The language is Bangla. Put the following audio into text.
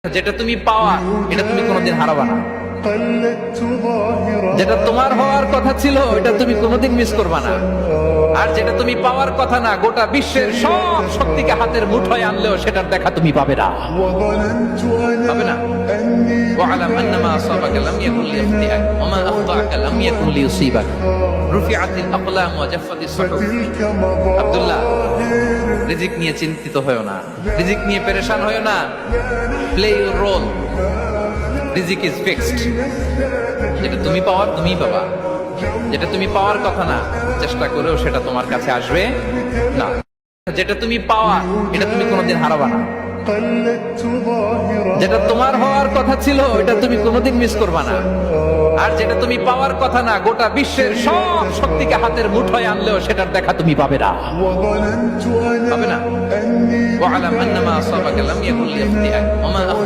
যেটা তুমি পাওয়া এটা তুমি কোনোদিন হারাবা না। যেটা তোমার হওয়ার কথা ছিল এটা তুমি কোনোদিন মিস করবা না। আর যেটা তুমি পাওয়ার কথা না, গোটা বিশ্বের সব শক্তিকে হাতের মুঠোয় আনলেও সেটার দেখা তুমি পাবে না, পাবে না। ওয়া'লাম আন্নামা আসাবাকা লাম ইয়াকুন লিয়াখতিআক ওয়া মা আখতাআকা লাম ইয়াকুন লিয়ুসিবাক রুফিআতিল আকলাম ওয়া জাফফাতিস সুহুফ। আব্দুল্লাহ, রিজিক নিয়ে চিন্তিত হয়ো না, রিজিক নিয়ে পেরেশান হয়ো না। প্লে ইউর রোল, রিজিক ইজ ফিক্সড। যেটা তুমি পাওয়ার তুমিই পাবা, যেটা তুমি পাওয়ার কথা না চেষ্টা করেও সেটা তোমার কাছে আসবে না। যেটা তুমি পাওয়া এটা তুমি কোনোদিন হারাবা না। যেটা তোমার হওয়ার কথা ছিল এটা তুমি কোনোদিন মিস করবা না। আর যেটা তুমি পাওয়ার কথা না, গোটা বিশ্বের সব শক্তিকে হাতের মুঠোয় আনলেও সেটার দেখা তুমি পাবে না, পাবে না। ওয়া'লাম আন্নামা আসাবাকা লাম ইয়াকুন লিয়াখতিআক ওয়া মা